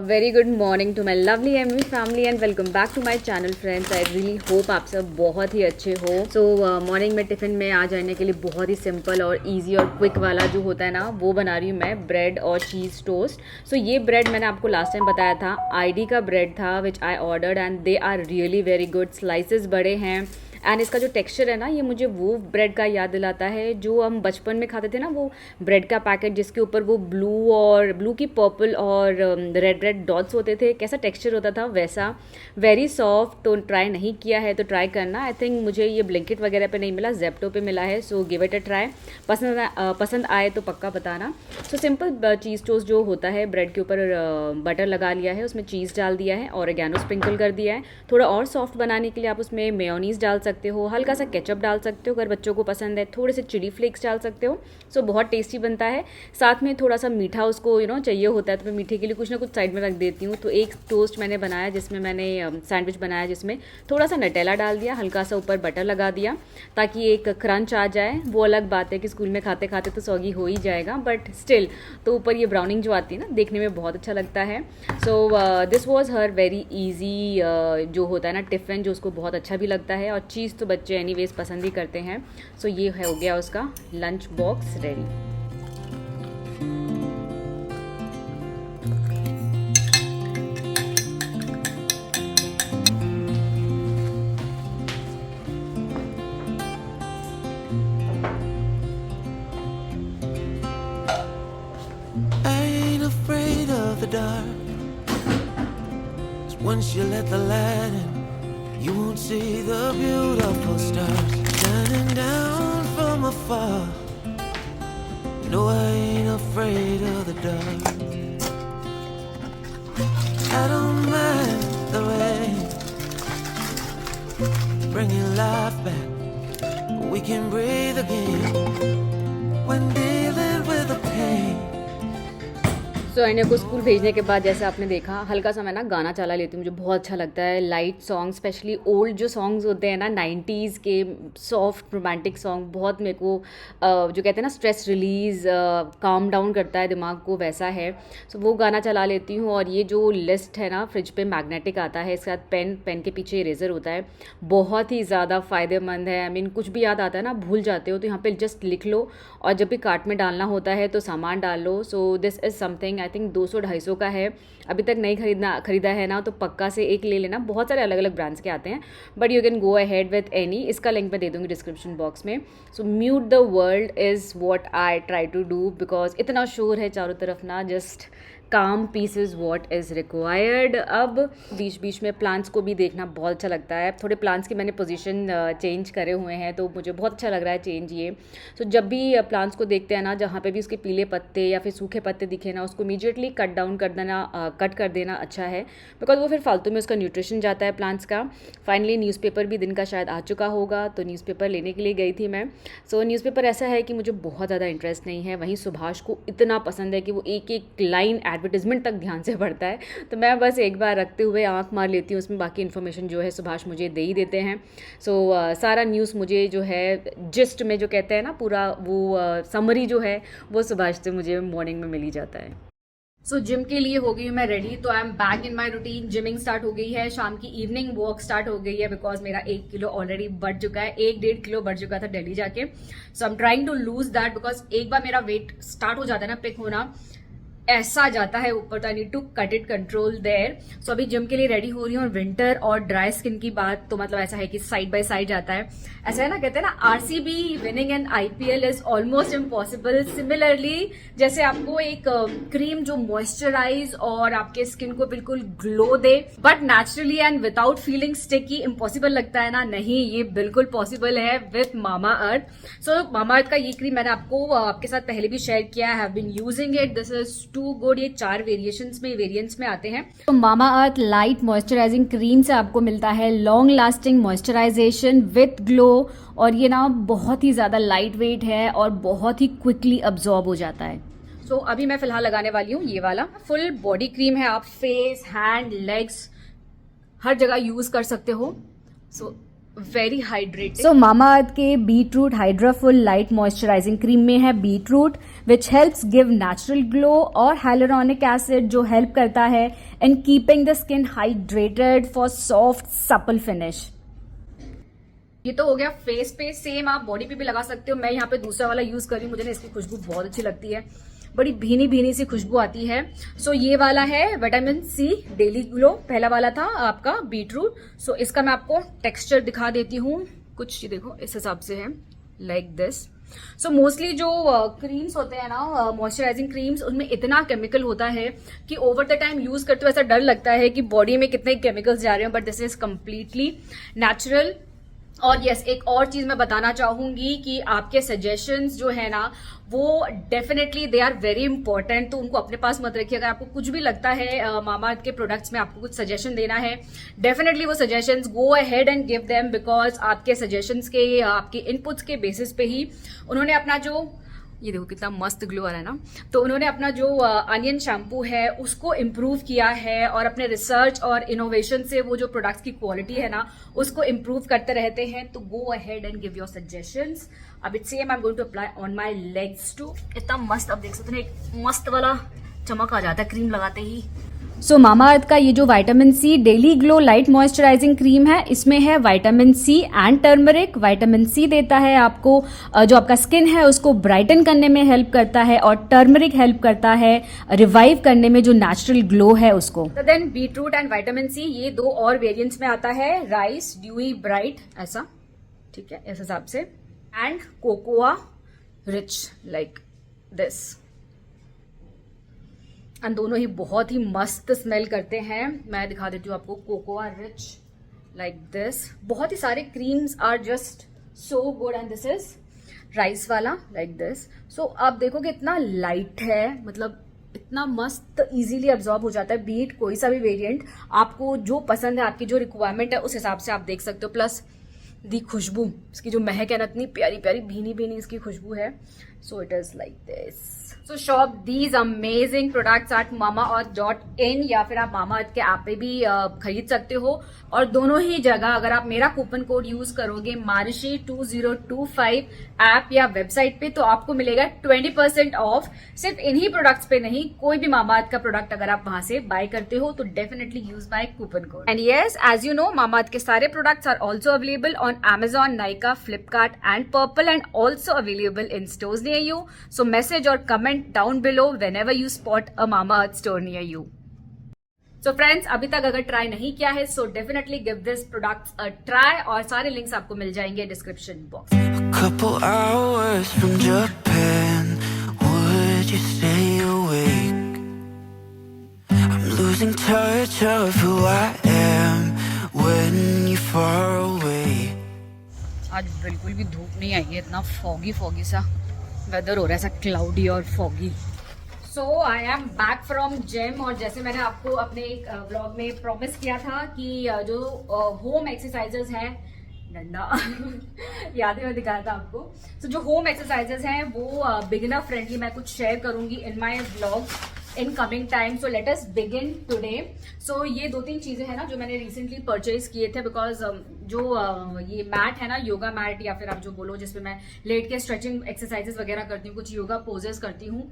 Very good morning to my lovely Amy family and welcome back to my channel friends. I really hope आप सब बहुत ही अच्छे हो। सो morning में tiffin में आ जाने के लिए बहुत ही सिंपल और इजी और क्विक वाला जो होता है ना, वो बना रही हूँ मैं, ब्रेड और चीज़ टोस्ट। सो ये ब्रेड मैंने आपको लास्ट टाइम बताया था, आईडी का ब्रेड था which I ordered and they are really very good. Slices बड़े हैं एंड इसका जो टेक्सचर है ना, ये मुझे वो ब्रेड का याद दिलाता है जो हम बचपन में खाते थे ना, वो ब्रेड का पैकेट जिसके ऊपर वो ब्लू की पर्पल और रेड रेड डॉट्स होते थे, कैसा टेक्सचर होता था वैसा, वेरी सॉफ्ट। तो ट्राई नहीं किया है तो ट्राई करना। आई थिंक मुझे ये ब्लिंकिट वगैरह पे नहीं मिला, जेप्टो पे मिला है। So give it a try. पसंद आए तो पक्का बताना। सो सिंपल चीज़ टोस्ट जो होता है, ब्रेड के ऊपर बटर लगा लिया है, उसमें चीज़ डाल दिया है, ऑरिगैनो स्प्रिंकल कर दिया है। थोड़ा और सॉफ्ट बनाने के लिए आप उसमें मेयोनीज़ डाल सकते हो, हल्का सा केचप डाल सकते हो अगर बच्चों को पसंद है, थोड़े से चिली फ्लेक्स डाल सकते हो। सो बहुत टेस्टी बनता है। साथ में थोड़ा सा मीठा उसको चाहिए होता है, तो मैं मीठे के लिए कुछ ना कुछ साइड में रख देती हूँ। तो एक टोस्ट मैंने बनाया जिसमें मैंने सैंडविच बनाया जिसमें थोड़ा सा नटेला डाल दिया, हल्का सा ऊपर बटर लगा दिया ताकि एक क्रंच आ जाए। वो अलग बात है कि स्कूल में खाते खाते तो सॉगी हो ही जाएगा, बट स्टिल तो ऊपर ये ब्राउनिंग जो आती है ना, देखने में बहुत अच्छा लगता है। So this was her very easy जो होता है ना टिफ़िन, जो उसको बहुत अच्छा भी लगता है, और चीज़ तो बच्चे एनीवेज पसंद ही करते हैं। सो ये हो गया उसका lunch box ready. Once you let the light in, you won't see the beautiful stars shining down from afar. No, I ain't afraid of the dark. I don't mind the rain, bringing life back. We can breathe again when dealing with the pain. सो इन्हें को school भेजने के बाद जैसे आपने देखा, हल्का सा मैं ना गाना चला लेती हूँ, मुझे बहुत अच्छा लगता है। लाइट सॉन्ग, स्पेशली ओल्ड जो सॉन्ग्स होते हैं ना 90s के, सॉफ्ट रोमांटिक सॉन्ग, बहुत मेरे को जो कहते हैं ना स्ट्रेस रिलीज़, काम डाउन करता है दिमाग को, वैसा है। सो वो गाना चला लेती हूँ। और ये जो लिस्ट है ना, फ्रिज पे मैग्नेटिक आता है, इसके साथ पेन के पीछे इरेज़र होता है, बहुत ही ज़्यादा फ़ायदेमंद है। आई मीन कुछ भी याद आता है ना, भूल जाते हो तो यहाँ पे जस्ट लिख लो, और जब भी कार्ट में डालना होता है तो सामान डाल लो। So this is something, I think 200-250 का है। अभी तक नहीं खरीदा है ना, तो पक्का से एक ले लेना। बहुत सारे अलग अलग ब्रांड्स के आते हैं, but you can go ahead with any. इसका लिंक मैं दे दूँगी डिस्क्रिप्शन बॉक्स में। So mute the world is what I try to do, because इतना शोर है चारों तरफ ना, just calm peace is what is required. अब बीच बीच में प्लांट्स को भी देखना बहुत अच्छा लगता है। थोड़े प्लांट्स की मैंने पोजीशन चेंज करे हुए हैं, तो मुझे बहुत अच्छा लग रहा है चेंज ये। सो जब भी प्लांट्स को देखते हैं ना, जहाँ पे भी उसके पीले पत्ते या फिर सूखे पत्ते दिखे ना, उसको इमीडिएटली कट कर देना अच्छा है, बिकॉज वो फिर फालतू में उसका न्यूट्रिशन जाता है प्लांट्स का। फाइनली न्यूज़पेपर भी दिन का शायद आ चुका होगा, तो न्यूज़पेपर लेने के लिए गई थी मैं। सो न्यूज़पेपर ऐसा है कि मुझे बहुत ज़्यादा इंटरेस्ट नहीं है, वहीं सुभाष को इतना पसंद है कि वो एक एक लाइन एडवर्टिजमेंट तक ध्यान से पढ़ता है। तो मैं बस एक बार रखते हुए आंख मार लेती हूँ उसमें, बाकी इन्फॉर्मेशन जो है सुभाष मुझे दे ही देते हैं। सो सारा न्यूज़ मुझे जो है जिस्ट में जो कहते हैं ना, पूरा वो समरी जो है वो सुभाष से मुझे मॉर्निंग में मिल ही जाता है। सो जिम के लिए हो गई हूँ मैं रेडी, तो I am back in my routine. Gymming start हो गई है, शाम की इवनिंग वॉक स्टार्ट हो गई है, बिकॉज मेरा 1 किलो ऑलरेडी बढ़ चुका है, 1-1.5 किलो बढ़ चुका था दिल्ली जाके। So I am trying to lose that, because एक बार मेरा वेट स्टार्ट हो जाता है ना, पिक होना ऐसा जाता है ऊपर, तो I need to cut it, control there. So अभी जिम के लिए रेडी हो रही हूँ। और विंटर और ड्राई स्किन की बात तो मतलब ऐसा है कि साइड बाय साइड जाता है। ऐसा है ना, कहते हैं ना RCB winning N IPL is almost impossible. Similarly जैसे आपको एक क्रीम जो मॉइस्चराइज और आपके स्किन को बिल्कुल glow they, but naturally and without feeling sticky, impossible लगता है ना, नहीं, ये बिल्कुल पॉसिबल है विथ मामा अर्थ। सो मामा अर्थ का ये क्रीम मैंने आपके साथ पहले भी शेयर किया है, have been using it, this is too good. ये 4 वेरिएंट्स में आते हैं। तो Mamaearth light moisturising cream से आपको मिलता है long lasting moisturisation with glow, और ये ना बहुत ही ज़्यादा लाइट वेट है और बहुत ही क्विकली अब्जॉर्ब हो जाता है। सो अभी मैं फिलहाल लगाने वाली हूँ ये वाला फुल बॉडी क्रीम है। आप फेस, हैंड, लेग्स हर जगह यूज़ कर सकते हो। So very hydrated. So Mamaearth के beetroot hydraful light moisturising cream में है beetroot which helps give natural glow और हाइलुरोनिक एसिड जो हेल्प करता है in keeping the skin hydrated for soft supple finish. ये तो हो गया फेस पे, सेम आप बॉडी पे भी लगा सकते हो। मैं यहाँ पे दूसरा वाला यूज कर रही हूँ, मुझे ना इसकी खुशबू बहुत अच्छी लगती है, बड़ी भीनी भीनी सी खुशबू आती है। सो ये वाला है विटामिन सी डेली ग्लो, पहला वाला था आपका बीटरूट। सो इसका मैं आपको टेक्सचर दिखा देती हूँ, कुछ ये देखो इस हिसाब से है, लाइक दिस। सो मोस्टली जो क्रीम्स होते हैं ना, मॉइस्चराइजिंग क्रीम्स, उनमें इतना केमिकल होता है कि ओवर द टाइम यूज करते हुए ऐसा डर लगता है कि बॉडी में कितने केमिकल्स जा रहे हैं, but this is completely natural. और यस, एक और चीज मैं बताना चाहूंगी कि आपके सजेशंस जो है ना, वो definitely they are very important, तो उनको अपने पास मत रखिए। अगर आपको कुछ भी लगता है मामाअर्थ के प्रोडक्ट्स में आपको कुछ सजेशन देना है, डेफिनेटली वो suggestions go ahead and give them, because आपके सजेशंस के, आपके इनपुट्स के बेसिस पे ही उन्होंने अपना जो, ये देखो कितना मस्त ग्लो आ रहा है ना, तो उन्होंने अपना जो अनियन शैम्पू है उसको इम्प्रूव किया है, और अपने रिसर्च और इनोवेशन से वो जो प्रोडक्ट्स की क्वालिटी है ना उसको इम्प्रूव करते रहते हैं। तो go ahead and give your suggestions. अब it's same I am going to apply on my legs too. इतना मस्त, अब देख सकते हैं, एक मस्त वाला चमक आ जाता है क्रीम लगाते ही। सो मामाअर्थ का ये जो vitamin C daily glow light moisturising cream है, इसमें है vitamin C and turmeric. Vitamin C देता है आपको, जो आपका स्किन है उसको ब्राइटन करने में हेल्प करता है, और टर्मरिक हेल्प करता है रिवाइव करने में जो नेचुरल ग्लो है उसको। तो then beetroot and vitamin C, ये दो और वेरिएंट्स में आता है, राइस ड्यूई ब्राइट ऐसा, ठीक है, इस हिसाब से, and cocoa rich like this. And दोनों ही बहुत ही मस्त स्मेल करते हैं। मैं दिखा देती हूँ आपको, कोकोआ रिच लाइक दिस। बहुत ही सारे creams are just so good, and this is rice वाला लाइक दिस। सो आप देखोगे इतना लाइट है, मतलब इतना मस्त इजीली अब्जॉर्ब हो जाता है, बीट कोई सा भी वेरिएंट आपको जो पसंद है, आपकी जो रिक्वायरमेंट है उस हिसाब से आप देख सकते हो। प्लस दी खुशबू, इसकी जो महक है ना, इतनी प्यारी प्यारी भीनी भीनी इसकी खुशबू है। So it is like this. So shop these amazing products at mamaearth.in, या फिर आप मामाअर्थ के ऐप पे भी खरीद सकते हो। और दोनों ही जगह अगर आप मेरा कूपन कोड यूज करोगे marishi2025 ऐप या वेबसाइट पे, तो आपको मिलेगा 20% ऑफ। सिर्फ इन्हीं प्रोडक्ट्स पे नहीं, कोई भी मामाअर्थ का प्रोडक्ट अगर आप वहां से बाय करते हो तो definitely use my coupon code. And yes, as you know, Mamaearth के सारे products are also available on Amazon, Nykaa, Flipkart and Purple, and also available in stores near you. So message or comment down below whenever you spot a Mamaearth store near you. So friends, अभी तक अगर try नहीं किया है, so definitely give this products a try, और सारे links आपको मिल जाएंगे डिस्क्रिप्शन बॉक्स में। A couple hours from Japan, would you stay awake? I'm losing touch of who I am when you're far away. आज बिल्कुल भी धूप नहीं आई है, इतना फॉगी फॉगी सा वेदर हो रहा है, ऐसा क्लाउडी और foggy. So I am back from gym, और जैसे मैंने आपको अपने एक व्लॉग में प्रॉमिस किया था कि जो होम एक्सरसाइजेस हैं, डंडा याद है मैं दिखाया था आपको। तो जो होम एक्सरसाइजेस हैं वो बिगिनर फ्रेंडली मैं कुछ शेयर करूंगी in my vlog in coming time. So let us begin today. So ये 2-3 चीजें हैं ना जो मैंने रिसेंटली परचेज किए थे, बिकॉज जो ये मैट है ना, योगा मैट या फिर आप जो बोलो, जिसपे मैं लेट के स्ट्रेचिंग एक्सरसाइजेस वगैरह करती हूँ, कुछ योगा पोजेस करती हूँ,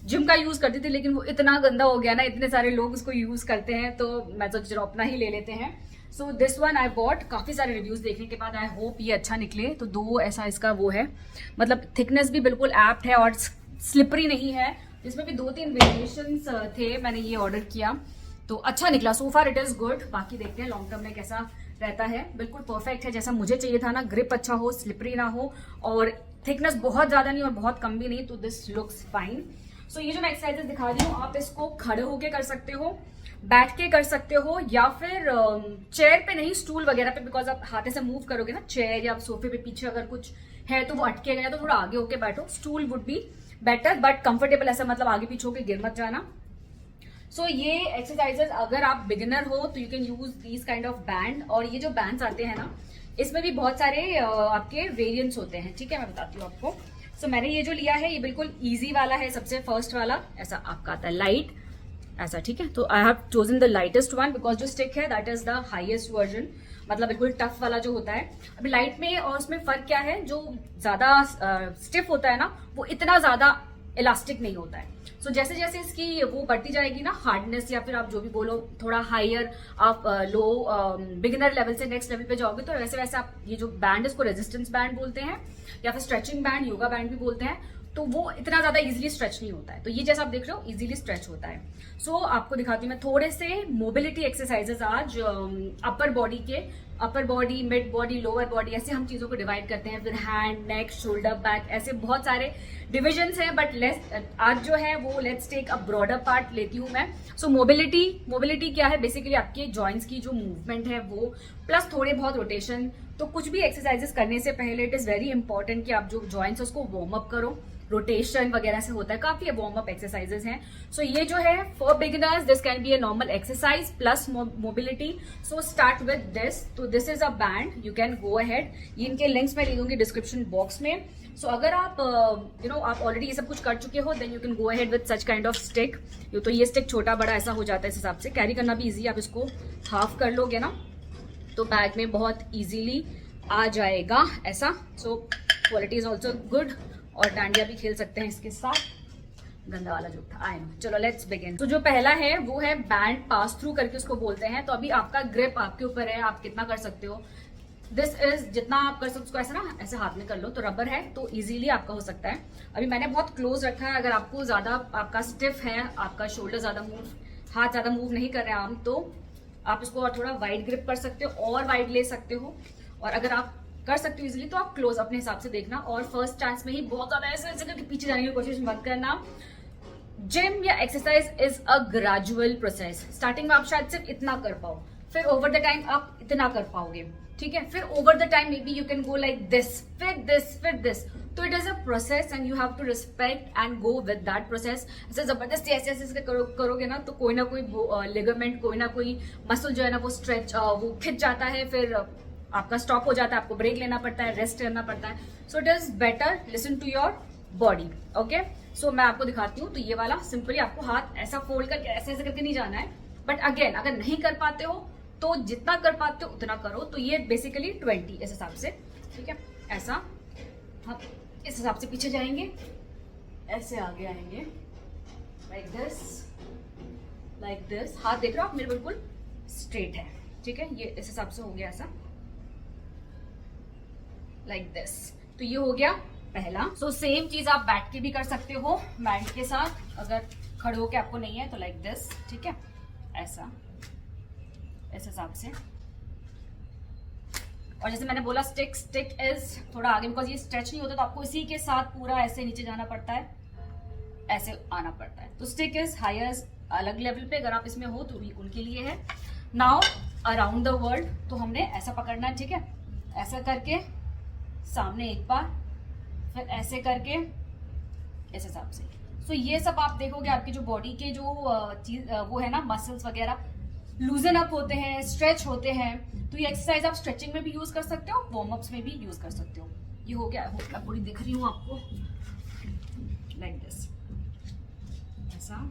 जिम का यूज करती थी, लेकिन वो इतना गंदा हो गया ना, इतने सारे लोग उसको यूज करते हैं, तो मैं सोच रहा हूँ अपना ही ले लेते हैं। So this one I bought, काफी सारे रिव्यूज देखने के बाद आई होप ये अच्छा निकले। तो 2 ऐसा इसका वो है, मतलब थिकनेस भी बिल्कुल एप्ट है और स्लिपरी नहीं है। इसमें भी 2-3 वेरिएशंस थे, मैंने ये ऑर्डर किया तो अच्छा निकला। सो फार इट इज गुड, बाकी देखते हैं लॉन्ग टर्म में कैसा रहता है। बिल्कुल परफेक्ट है, जैसा मुझे चाहिए था ना, ग्रिप अच्छा हो, स्लिपरी ना हो, और थिकनेस बहुत ज्यादा नहीं और बहुत कम भी नहीं, तो दिस लुक्स फाइन। सो ये जो मैं एक्सरसाइजेस दिखा रही हूँ, आप इसको खड़े होके कर सकते हो, बैठ के कर सकते हो, या फिर चेयर पे नहीं, स्टूल वगैरह पे, बिकॉज आप हाथे से मूव करोगे ना, चेयर या सोफे पे पीछे अगर कुछ है तो वो अटके गया, तो थोड़ा आगे होके बैठो, stool would be better, but comfortable, ऐसा मतलब आगे पीछे होके गिर मत जाना। सो ये एक्सरसाइजेस अगर आप बिगिनर हो तो you can use these kind of band, और ये जो बैंड्स आते हैं ना, इसमें भी बहुत सारे आपके वेरिएंट्स होते हैं, ठीक है, मैं बताती हूँ आपको। सो मैंने ये जो लिया है, ये बिल्कुल इजी वाला है, सबसे फर्स्ट वाला, ऐसा आपका आता है लाइट ऐसा, ठीक है। तो I have chosen the lightest one, because जो स्टिक है that is the highest version. मतलब बिल्कुल टफ वाला जो होता है। अभी लाइट में और उसमें फर्क क्या है, जो ज्यादा स्टिफ होता है ना वो इतना ज्यादा इलास्टिक नहीं होता है। सो जैसे जैसे इसकी वो बढ़ती जाएगी ना हार्डनेस, या फिर आप जो भी बोलो थोड़ा हायर, आप लो बिगिनर लेवल से नेक्स्ट लेवल पे जाओगे, तो वैसे वैसे आप ये जो बैंड है इसको रेजिस्टेंस बैंड बोलते हैं या फिर स्ट्रेचिंग बैंड, योगा बैंड भी बोलते हैं, तो वो इतना ज्यादा इजीली स्ट्रेच नहीं होता है। तो ये जैसा आप देख रहे हो इजीली स्ट्रेच होता है। सो आपको दिखाती हूँ मैं थोड़े से मोबिलिटी एक्सरसाइजेस आज अपर बॉडी के, upper body, mid body, lower body, ऐसे हम चीजों को डिवाइड करते हैं। फिर हैंड, नेक, शोल्डर, बैक, ऐसे बहुत सारे डिविजन्स हैं, बट आज जो है वो let's take a broader part लेती हूँ मैं। सो मोबिलिटी क्या है, बेसिकली आपके जॉइंट्स की जो मूवमेंट है वो, प्लस थोड़े बहुत रोटेशन। तो कुछ भी एक्सरसाइजेस करने से पहले इट इज वेरी इंपॉर्टेंट कि आप जो जॉइंट्स उसको वार्म अप करो, रोटेशन वगैरह से होता है, काफी वार्म अप एक्सरसाइजेस हैं। सो ये जो है for beginners this can be a normal exercise plus mobility. So start with this. तो this is a band, you can go ahead. ये इनके लिंक्स मैं दे दूंगी डिस्क्रिप्शन बॉक्स में। सो अगर आप आप ऑलरेडी ये सब कुछ कर चुके हो then you can go ahead with such kind of stick. तो ये स्टिक छोटा बड़ा ऐसा हो जाता है, इस हिसाब से कैरी करना भी ईजी। आप इसको हाफ कर लोगे ना तो बैग में बहुत ईजीली आ जाएगा ऐसा। So quality is also good, और डांडिया भी खेल सकते हैं इसके साथ। गंदा वाला जो था आई नो। चलो लेट्स बिगिन। तो जो पहला है वो है बैंड पास थ्रू करके उसको बोलते हैं। तो अभी आपका ग्रिप आपके ऊपर है, आप कितना कर सकते हो। दिस इज जितना आप कर सकते हो उसको ऐसा ना ऐसे हाथ में कर लो, तो रबर है तो इजीली आपका हो सकता है। अभी मैंने बहुत क्लोज रखा है। अगर आपको ज्यादा आपका स्टिफ है, आपका शोल्डर ज्यादा मूव, हाथ ज्यादा मूव नहीं कर रहे हैं आम, तो आप इसको और थोड़ा वाइड ग्रिप कर सकते हो और वाइड ले सकते हो। और अगर आप कर सकते हो इजीली तो आप क्लोज अपने हिसाब से देखना। और फर्स्ट चांस में ही बहुत ज्यादा ऐसे ऐसे करके पीछे जाने की कोशिश मत करना। जिम या exercise is a gradual process. Starting में आप शायद सिर्फ इतना कर पाओ, फिर ओवर द टाइम आप इतना कर पाओगे, ठीक है। फिर over the time maybe you can go like this, फिर दिस, फिर दिस। तो it is a process and you have to respect and go with that process. ऐसे जबरदस्ती ऐसे ऐसे करोगे ना तो कोई ना कोई लिगामेंट, कोई ना कोई मसल जो है ना वो स्ट्रेच, वो खिंच जाता है, फिर आपका स्टॉप हो जाता है, आपको ब्रेक लेना पड़ता है, रेस्ट करना पड़ता है। So it is better listen to your body. Okay, so मैं आपको दिखाती हूँ। तो ये वाला सिंपली आपको हाथ ऐसा फोल्ड करके ऐसे ऐसे करके नहीं जाना है, बट अगेन अगर नहीं कर पाते हो तो जितना कर पाते हो उतना करो। तो ये बेसिकली 20 इस हिसाब से, ठीक है। ऐसा हम इस हिसाब से पीछे जाएंगे, ऐसे आगे आएंगे, लाइक दिस। हाथ देख रहे हो आप मेरे बिल्कुल स्ट्रेट है, ठीक है। ये इस हिसाब से हो गया ऐसा, लाइक दिस। तो ये हो गया पहला। सो सेम चीज आप बैठ के भी कर सकते हो बैंड के साथ। अगर खड़े होके आपको नहीं है तो लाइक दिस, ठीक है, ऐसा इस हिसाब से। और जैसे मैंने बोला स्टिक इज थोड़ा आगे, बिकॉज ये स्ट्रेच नहीं होता तो आपको इसी के साथ पूरा ऐसे नीचे जाना पड़ता है, ऐसे आना पड़ता है। तो स्टिक इज हायर अलग लेवल पे, अगर आप इसमें हो तो भी उनके लिए है। नाउ अराउंड द वर्ल्ड, तो हमने ऐसा पकड़ना है, ठीक है, ऐसा करके सामने एक बार, फिर ऐसे करके इस हिसाब से। सो ये सब आप देखोगे आपकी जो बॉडी के जो चीज वो है ना, मसल्स वगैरह लूजन अप होते हैं, स्ट्रेच होते हैं। तो ये एक्सरसाइज आप स्ट्रेचिंग में भी यूज कर सकते हो, वार्म अप्स में भी यूज कर सकते हो। ये हो गया, मैं पूरी दिख रही हूँ आपको, लाइक दिस, ऐसा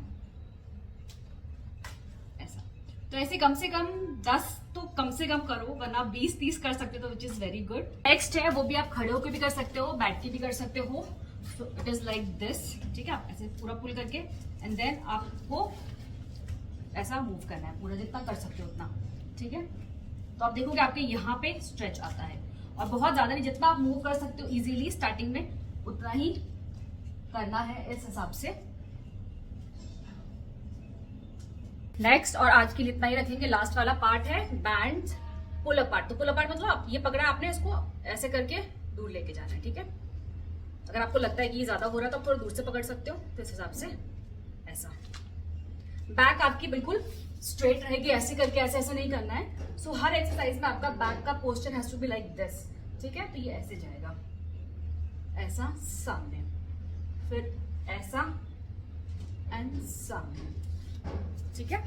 ऐसा। तो ऐसे कम से कम 10 तो कम से कम करो, वरना 20-30 कर सकते हो, which is very good. Next है वो भी आप खड़े होकर भी कर सकते हो, बैठ के भी कर सकते हो। सो इट इज लाइक दिस, ठीक है। ऐसे पूरा पुल करके एंड देन आपको ऐसा मूव करना है, पूरा जितना कर सकते हो उतना, ठीक है। तो आप देखोगे आपके यहाँ पे स्ट्रेच आता है, और बहुत ज्यादा नहीं, जितना आप मूव कर सकते हो इजीली स्टार्टिंग में उतना ही करना है इस हिसाब से। नेक्स्ट, और आज के लिए इतना ही रखेंगे। लास्ट वाला पार्ट है बैंड पुल अप पार्ट। तो पुल अप पार्ट मतलब आप ये पकड़ा आपने, इसको ऐसे करके दूर लेके जाना है, ठीक है। अगर आपको लगता है कि ये ज्यादा हो रहा है तो आप थोड़ा दूर से पकड़ सकते हो, तो इस हिसाब से ऐसा। बैक आपकी बिल्कुल स्ट्रेट रहेगी, ऐसे करके ऐसे ऐसा नहीं करना है। सो हर एक्सरसाइज में आपका बैक का posture has to be like this, ठीक है। तो ये ऐसे जाएगा, ऐसा सामने, फिर ऐसा एंड सामने, ठीक है।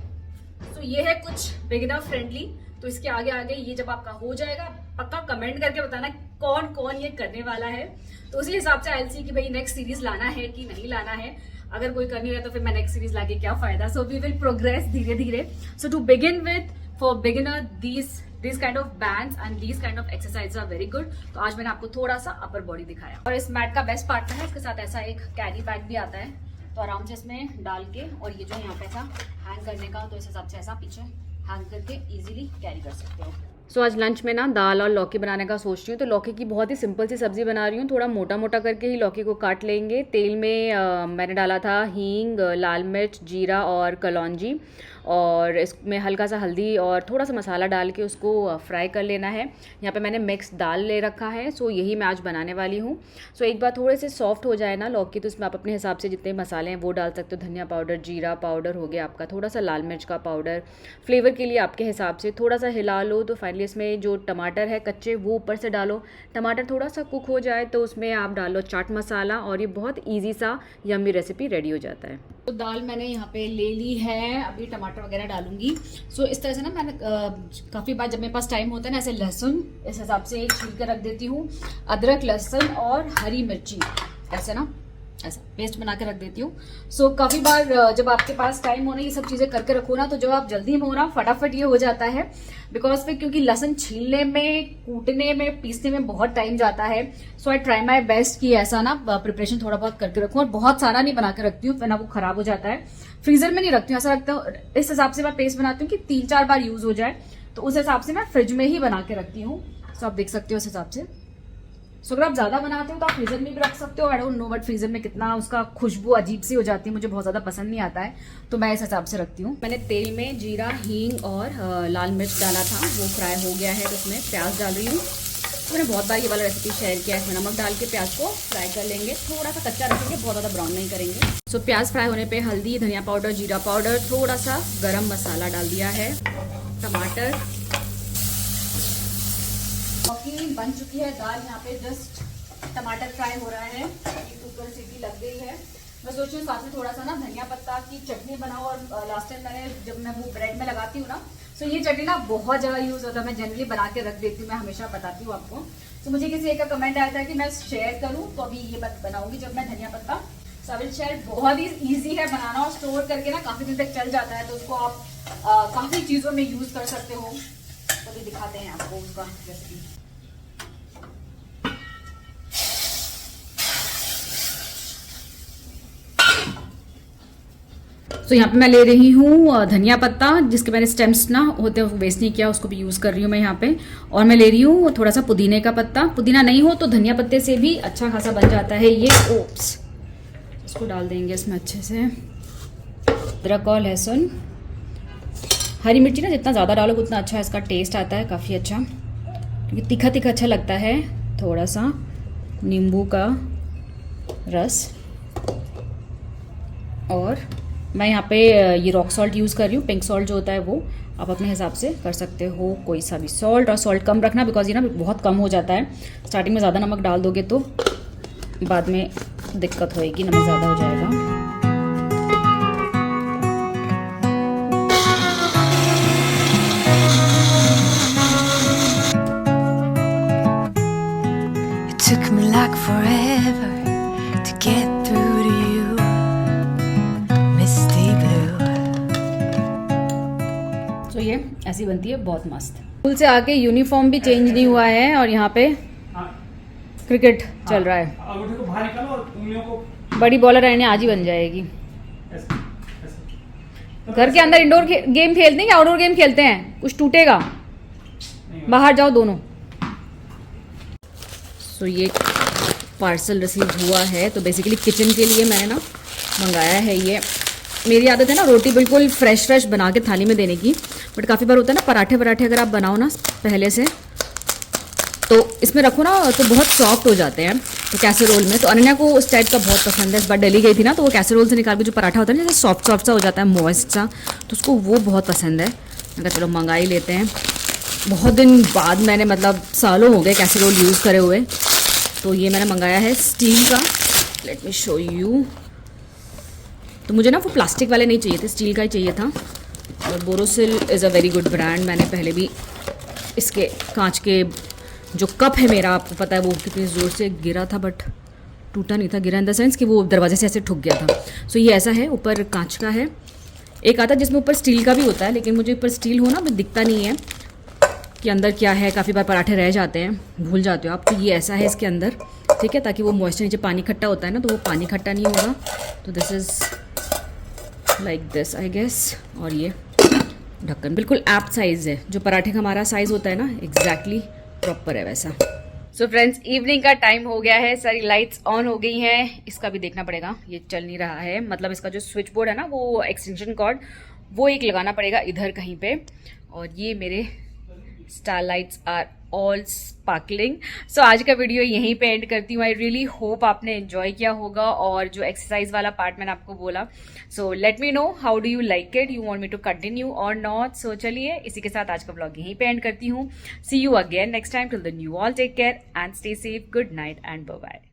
तो ये है कुछ बिगिनर फ्रेंडली। तो इसके आगे आगे ये जब आपका हो जाएगा, पक्का कमेंट करके बताना कौन कौन ये करने वाला है। तो उसी हिसाब से आई सी कि भाई नेक्स्ट सीरीज लाना है कि नहीं लाना है। अगर कोई कर नहीं रहा तो फिर मैं नेक्स्ट सीरीज लाके क्या फायदा। सो वी विल प्रोग्रेस धीरे धीरे। So to begin with for beginner this kind of bands and this kind of exercise are very good. तो आज मैंने आपको थोड़ा सा अपर बॉडी दिखाया। और इस मैट का बेस्ट पार्ट है इसके साथ ऐसा एक कैरी बैग भी आता है, तो आराम से इसमें डाल के, और ये जो है यहाँ पे ऐसा हैंग करने का, तो इस हिसाब से ऐसा पीछे हैंग करके इजीली कैरी कर सकते हो। सो आज लंच में ना दाल और लौकी बनाने का सोच रही हूँ। तो लौकी की बहुत ही सिंपल सी सब्ज़ी बना रही हूँ। थोड़ा मोटा मोटा करके ही लौकी को काट लेंगे। तेल में मैंने डाला था हींग, लाल मिर्च, जीरा और कलौंजी, और इसमें हल्का सा हल्दी और थोड़ा सा मसाला डाल के उसको फ्राई कर लेना है। यहाँ पे मैंने मिक्स दाल ले रखा है, सो यही मैं आज बनाने वाली हूँ। सो एक बार थोड़े से सॉफ्ट हो जाए ना लौकी, तो इसमें आप अपने हिसाब से जितने मसाले हैं वो डाल सकते हो। धनिया पाउडर, जीरा पाउडर हो गया आपका, थोड़ा सा लाल मिर्च का पाउडर, फ्लेवर के लिए आपके हिसाब से। थोड़ा सा हिला लो। तो फाइनली इसमें जो टमाटर है कच्चे वो ऊपर से डालो। टमाटर थोड़ा सा कुक हो जाए तो उसमें आप डालो चाट मसाला, और ये बहुत ईजी सा यम्मी रेसिपी रेडी हो जाता है। तो दाल मैंने यहाँ पे ले ली है, अभी टमाटर वगैरह डालूंगी। सो इस तरह से ना मैंने काफ़ी बार जब मेरे पास टाइम होता है ना, ऐसे लहसुन इस हिसाब से छील कर रख देती हूँ, अदरक, लहसुन और हरी मिर्ची ऐसे ना ऐसा पेस्ट बना के रख देती हूँ। सो काफ़ी बार जब आपके पास टाइम हो ना ये सब चीज़ें करके रखो ना, तो जब आप जल्दी में हो ना फटाफट ये हो जाता है। बिकॉज फिर क्योंकि लहसुन छीलने में, कूटने में, पीसने में बहुत टाइम जाता है। सो आई ट्राई माई बेस्ट कि ऐसा ना प्रिपरेशन थोड़ा बहुत करके रखूँ, और बहुत सारा नहीं बना के रखती हूँ, फिर ना वो खराब हो जाता है। फ्रीजर में नहीं रखती हूँ, ऐसा रखता हूँ। इस हिसाब से मैं पेस्ट बनाती हूँ कि 3-4 बार यूज हो जाए, तो उस हिसाब से मैं फ्रिज में ही बना के रखती हूँ। सो आप देख सकते हो उस हिसाब से। सो अगर आप ज़्यादा बनाते हो तो आप फ्रीजर में भी रख सकते हो। I don't know but freezer में कितना उसका खुशबू अजीब सी हो जाती है, मुझे बहुत ज़्यादा पसंद नहीं आता है, तो मैं इस हिसाब से रखती हूँ। मैंने तेल में जीरा, हींग और लाल मिर्च डाला था, वो फ्राई हो गया है। तो उसमें प्याज डाल रही हूँ। मैंने बहुत बार ये वाला रेसिपी शेयर किया है। इसमें नमक डाल के प्याज को फ्राई कर लेंगे, थोड़ा सा कच्चा रखेंगे, बहुत ज़्यादा ब्राउन नहीं करेंगे। सो प्याज फ्राई होने पे हल्दी, धनिया पाउडर, जीरा पाउडर, थोड़ा सा गरम मसाला डाल दिया है। टमाटर, लौकी बन चुकी है। दाल यहाँ पे जस्ट टमाटर फ्राई हो रहा है, कुकर सीटी लग गई है। मैं सोच रही हूँ साथ में थोड़ा सा ना धनिया पत्ता की चटनी बनाऊँ। और लास्ट टाइम मैंने जब मैं वो ब्रेड में लगाती हूँ ना, तो ये चटनी ना बहुत जगह यूज़ होता है। मैं जनरली बना के रख देती हूँ, मैं हमेशा बताती हूँ आपको। तो मुझे किसी एक का कमेंट आया था कि मैं शेयर करूँ, तो अभी ये बनाऊंगी जब मैं धनिया पत्ता। सो आई विल शेयर। बहुत ही ईजी है बनाना, और स्टोर करके ना काफ़ी दिन तक चल जाता है, तो उसको आप काफ़ी चीज़ों में यूज़ कर सकते हो। तो अभी दिखाते हैं आपको उसका रेसिपी। तो यहाँ पे मैं ले रही हूँ धनिया पत्ता, जिसके मैंने स्टेम्स ना होते हैं वेस्ट नहीं किया, उसको भी यूज़ कर रही हूँ मैं यहाँ पे। और मैं ले रही हूँ थोड़ा सा पुदीने का पत्ता। पुदीना नहीं हो तो धनिया पत्ते से भी अच्छा खासा बन जाता है ये। ओप्स, इसको डाल देंगे इसमें अच्छे से। अदरक और लहसुन, हरी मिर्ची ना जितना ज़्यादा डालो उतना अच्छा इसका टेस्ट आता है, काफ़ी अच्छा, क्योंकि तीखा तीखा अच्छा लगता है। थोड़ा सा नींबू का रस, और मैं यहाँ पे ये रॉक सॉल्ट यूज़ कर रही हूँ, पिंक सॉल्ट जो होता है वो। आप अपने हिसाब से कर सकते हो कोई सा भी सॉल्ट, और सॉल्ट कम रखना, बिकॉज ये ना बहुत कम हो जाता है। स्टार्टिंग में ज़्यादा नमक डाल दोगे तो बाद में दिक्कत होएगी, नमक ज़्यादा हो जाएगा। It took me like forever to get through to you, Misty Blue. तो ये ऐसी बनती है, बहुत मस्त। स्कूल से आके यूनिफॉर्म भी चेंज नहीं हुआ है, और यहाँ पे क्रिकेट चल रहा है। अंगूठे को बाहर निकालो और उंगलियों को बड़ी बॉलर रहने आज ही बन जाएगी। ऐसे ऐसे। घर के अंदर इंडोर गेम खेलते हैं या आउटडोर गेम खेलते हैं? कुछ टूटेगा, बाहर जाओ दोनों। सो ये पार्सल रिसीव हुआ है। तो बेसिकली किचन के लिए मैंने ना मंगाया है ये। मेरी आदत है ना रोटी बिल्कुल फ्रेश बना के थाली में देने की, बट काफ़ी बार होता है ना पराठे अगर आप बनाओ ना पहले से, तो इसमें रखो ना तो बहुत सॉफ्ट हो जाते हैं। तो कैसेरोल में, तो अनन्या को उस टाइप का बहुत पसंद है। इस बार दिल्ली गई थी ना, तो वो कैसेरोल से निकाल के जो पराठा होता है ना, जैसे सॉफ्ट सा हो जाता है, मॉइस्ट सा, तो उसको वो बहुत पसंद है। मैं चलो मंगा ही लेते हैं। बहुत दिन बाद मैंने, मतलब सालों हो गए कैसेरोल यूज़ करे हुए, तो ये मैंने मंगाया है स्टील का। Let me show you. तो मुझे ना वो प्लास्टिक वाले नहीं चाहिए थे, स्टील का ही चाहिए था। और Borosil is a very good brand. मैंने पहले भी इसके कांच के जो कप है मेरा, आपको पता है वो कितनी ज़ोर से गिरा था, बट टूटा नहीं था। गिरा इन द सेंस कि वो दरवाजे से ऐसे ठुक गया था। सो ये ऐसा है, ऊपर कांच का है, एक आता है जिसमें ऊपर स्टील का भी होता है, लेकिन मुझे ऊपर स्टील हो ना मुझे दिखता नहीं है कि अंदर क्या है। काफ़ी बार पराठे रह जाते हैं, भूल जाते हो आप। तो ये ऐसा है इसके अंदर, ठीक है, ताकि वो मॉइस्चर नीचे पानी खट्टा होता है ना, तो वो पानी खट्टा नहीं होगा। तो this is like this I guess. और ये ढक्कन बिल्कुल ऐप्ट साइज़ है, जो पराठे का हमारा साइज़ होता है ना, एग्जैक्टली प्रॉपर है वैसा। सो फ्रेंड्स, इवनिंग का टाइम हो गया है, सारी लाइट्स ऑन हो गई हैं। इसका भी देखना पड़ेगा, ये चल नहीं रहा है, मतलब इसका जो स्विच बोर्ड है ना, वो एक्सटेंशन कॉर्ड वो एक लगाना पड़ेगा इधर कहीं पे। और ये मेरे star lights are all sparkling. So आज का वीडियो यहीं पे एंड करती हूँ। आई रियली होप आपने एंजॉय किया होगा, और जो एक्सरसाइज वाला पार्ट मैंने आपको बोला, so let me know how do you like it, you want me to continue और नॉट। सो चलिए, इसी के साथ आज का ब्लॉग यहीं पे एंड करती हूँ। See you again next time, till the new all take care and stay safe, good night and bye bye.